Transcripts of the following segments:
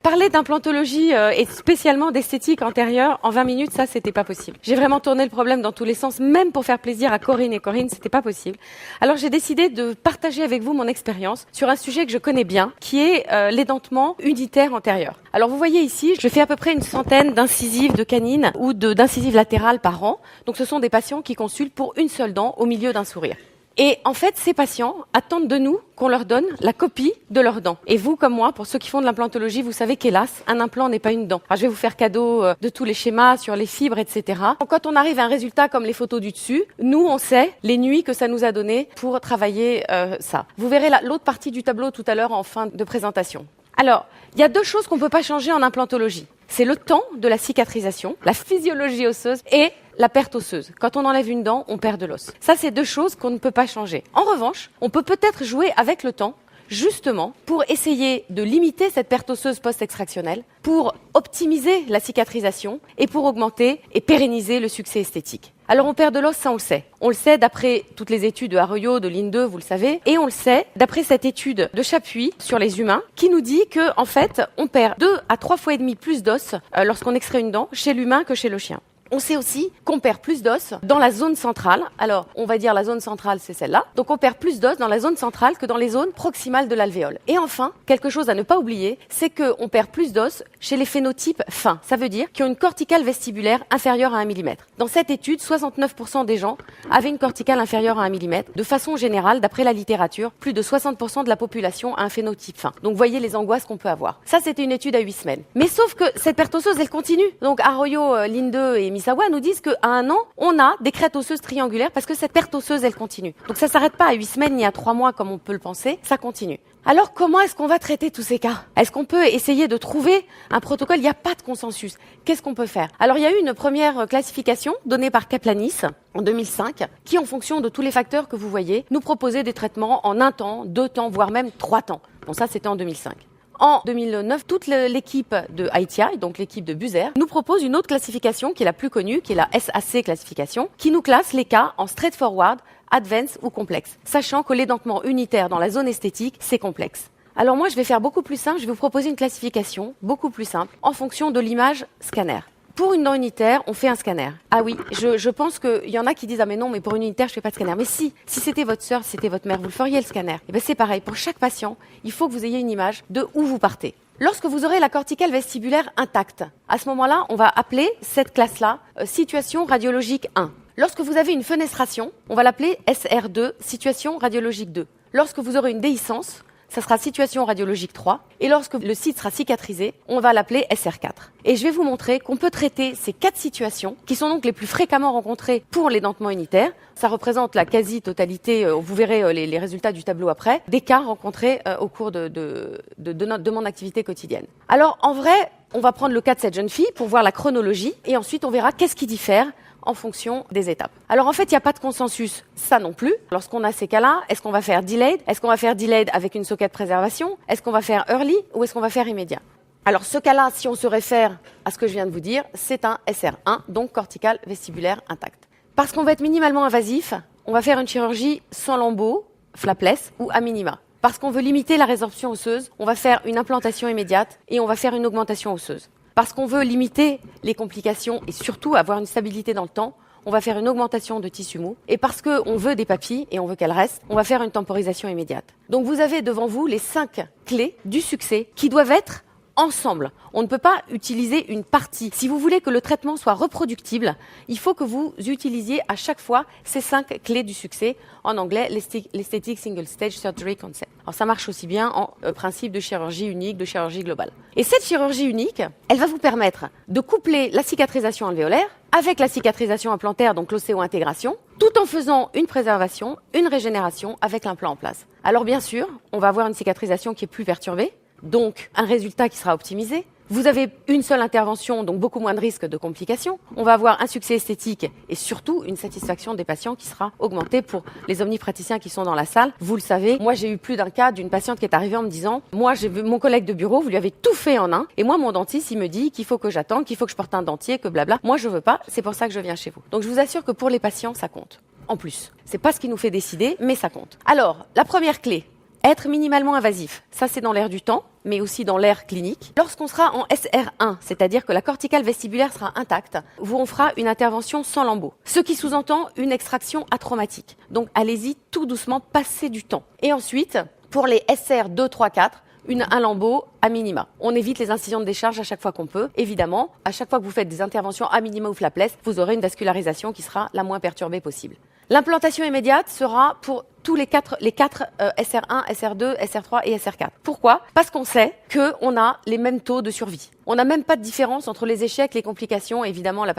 Parler d'implantologie et spécialement d'esthétique antérieure en 20 minutes, ça, c'était pas possible. J'ai vraiment tourné le problème dans tous les sens, même pour faire plaisir à Corinne et Corinne, c'était pas possible. Alors j'ai décidé de partager avec vous mon expérience sur un sujet que je connais bien, qui est l'édentement unitaire antérieur. Alors vous voyez ici, je fais à peu près une centaine d'incisives de canines ou d'incisives latérales par an. Donc ce sont des patients qui consultent pour une seule dent au milieu d'un sourire. Et en fait, ces patients attendent de nous qu'on leur donne la copie de leurs dents. Et vous, comme moi, pour ceux qui font de l'implantologie, vous savez qu'hélas, un implant n'est pas une dent. Alors, je vais vous faire cadeau de tous les schémas sur les fibres, etc. Donc, quand on arrive à un résultat comme les photos du dessus, nous, on sait les nuits que ça nous a donné pour travailler ça. Vous verrez l'autre partie du tableau tout à l'heure en fin de présentation. Alors, il y a deux choses qu'on ne peut pas changer en implantologie. C'est le temps de la cicatrisation, la physiologie osseuse et la perte osseuse. Quand on enlève une dent, on perd de l'os. Ça, c'est deux choses qu'on ne peut pas changer. En revanche, on peut peut-être jouer avec le temps, justement, pour essayer de limiter cette perte osseuse post-extractionnelle, pour optimiser la cicatrisation et pour augmenter et pérenniser le succès esthétique. Alors on perd de l'os, ça on le sait. On le sait d'après toutes les études de Arroyo, de Linde, vous le savez. Et on le sait d'après cette étude de Chapuis sur les humains qui nous dit que en fait, on perd 2 à 3 fois et demi plus d'os lorsqu'on extrait une dent chez l'humain que chez le chien. On sait aussi qu'on perd plus d'os dans la zone centrale. Alors, on va dire la zone centrale, c'est celle-là. Donc, on perd plus d'os dans la zone centrale que dans les zones proximales de l'alvéole. Et enfin, quelque chose à ne pas oublier, c'est qu'on perd plus d'os chez les phénotypes fins. Ça veut dire qu'ils ont une corticale vestibulaire inférieure à 1 mm. Dans cette étude, 69% des gens avaient une corticale inférieure à 1 mm. De façon générale, d'après la littérature, plus de 60% de la population a un phénotype fin. Donc, voyez les angoisses qu'on peut avoir. Ça, c'était une étude à 8 semaines. Mais sauf que cette perte osseuse, elle continue. Donc, Arroyo, Linde et Misawa nous disent qu'à 1 an, on a des crêtes osseuses triangulaires parce que cette perte osseuse, elle continue. Donc ça s'arrête pas à 8 semaines ni à 3 mois comme on peut le penser, ça continue. Alors comment est-ce qu'on va traiter tous ces cas? Est-ce qu'on peut essayer de trouver un protocole? Il n'y a pas de consensus. Qu'est-ce qu'on peut faire? Alors il y a eu une première classification donnée par Kaplanis en 2005 qui, en fonction de tous les facteurs que vous voyez, nous proposait des traitements en 1 temps, 2 temps, voire même 3 temps. Bon, ça c'était en 2005. En 2009, toute l'équipe de ITI, donc l'équipe de Buser, nous propose une autre classification qui est la plus connue, qui est la SAC classification, qui nous classe les cas en straightforward, advanced ou complexe, sachant que l'édentement unitaire dans la zone esthétique, c'est complexe. Alors moi, je vais faire beaucoup plus simple, je vais vous proposer une classification beaucoup plus simple en fonction de l'image scanner. Pour une dent unitaire, on fait un scanner. Ah oui, je pense qu'il y en a qui disent « Ah mais non, mais pour une unitaire, je fais pas de scanner ». Mais si c'était votre sœur, si c'était votre mère, vous le feriez le scanner. Et bien c'est pareil, pour chaque patient, il faut que vous ayez une image de où vous partez. Lorsque vous aurez la corticale vestibulaire intacte, à ce moment-là, on va appeler cette classe-là situation radiologique 1. Lorsque vous avez une fenestration, on va l'appeler SR2, situation radiologique 2. Lorsque vous aurez une déhiscence, ça sera situation radiologique 3. Et lorsque le site sera cicatrisé, on va l'appeler SR4. Et je vais vous montrer qu'on peut traiter ces 4 situations, qui sont donc les plus fréquemment rencontrées pour l'édentement unitaire. Ça représente la quasi-totalité, vous verrez les résultats du tableau après, des cas rencontrés au cours de mon activité quotidienne. Alors, en vrai, on va prendre le cas de cette jeune fille pour voir la chronologie, et ensuite on verra qu'est-ce qui diffère en fonction des étapes. Alors en fait, il n'y a pas de consensus, ça non plus. Lorsqu'on a ces cas-là, est-ce qu'on va faire delayed? Est-ce qu'on va faire delayed avec une socket préservation? Est-ce qu'on va faire early ou est-ce qu'on va faire immédiat? Alors ce cas-là, si on se réfère à ce que je viens de vous dire, c'est un SR1, donc cortical vestibulaire intact. Parce qu'on va être minimalement invasif, on va faire une chirurgie sans lambeaux, flapless ou à minima. Parce qu'on veut limiter la résorption osseuse, on va faire une implantation immédiate et on va faire une augmentation osseuse. Parce qu'on veut limiter les complications et surtout avoir une stabilité dans le temps, on va faire une augmentation de tissu mou. Et parce qu'on veut des papilles et on veut qu'elles restent, on va faire une temporisation immédiate. Donc vous avez devant vous les 5 clés du succès qui doivent être ensemble. On ne peut pas utiliser une partie. Si vous voulez que le traitement soit reproductible, il faut que vous utilisiez à chaque fois ces 5 clés du succès. En anglais, l'Aesthetic Single Stage Surgery Concept. Alors ça marche aussi bien en principe de chirurgie unique, de chirurgie globale. Et cette chirurgie unique, elle va vous permettre de coupler la cicatrisation alvéolaire avec la cicatrisation implantaire, donc l'osséo-intégration, tout en faisant une préservation, une régénération avec l'implant en place. Alors bien sûr, on va avoir une cicatrisation qui est plus perturbée, donc un résultat qui sera optimisé. Vous avez une seule intervention, donc beaucoup moins de risques de complications. On va avoir un succès esthétique et surtout une satisfaction des patients qui sera augmentée pour les omnipraticiens qui sont dans la salle. Vous le savez, moi j'ai eu plus d'un cas d'une patiente qui est arrivée en me disant « Moi j'ai vu mon collègue de bureau, vous lui avez tout fait en un et moi mon dentiste il me dit qu'il faut que j'attende, qu'il faut que je porte un dentier, que blabla. Moi je veux pas, c'est pour ça que je viens chez vous. » Donc je vous assure que pour les patients ça compte. En plus, c'est pas ce qui nous fait décider, mais ça compte. Alors, la première clé, Être minimalement invasif, ça c'est dans l'air du temps, mais aussi dans l'air clinique. Lorsqu'on sera en SR1, c'est-à-dire que la corticale vestibulaire sera intacte, on fera une intervention sans lambeaux, ce qui sous-entend une extraction atraumatique. Donc allez-y tout doucement, passez du temps. Et ensuite, pour les SR2, 3, 4, un lambeau à minima. On évite les incisions de décharge à chaque fois qu'on peut. Évidemment, à chaque fois que vous faites des interventions à minima ou flapless, vous aurez une vascularisation qui sera la moins perturbée possible. L'implantation immédiate sera pour tous les quatre SR1, SR2, SR3 et SR4. Pourquoi ? Parce qu'on sait qu'on a les mêmes taux de survie. On n'a même pas de différence entre les échecs, les complications, et évidemment la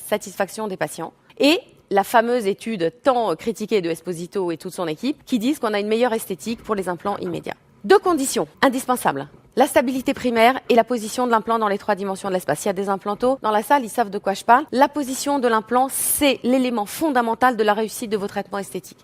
satisfaction des patients. Et la fameuse étude tant critiquée de Esposito et toute son équipe qui disent qu'on a une meilleure esthétique pour les implants immédiats. 2 conditions indispensables. La stabilité primaire et la position de l'implant dans les 3 dimensions de l'espace. S'il y a des implantos dans la salle, ils savent de quoi je parle. La position de l'implant, c'est l'élément fondamental de la réussite de vos traitements esthétiques.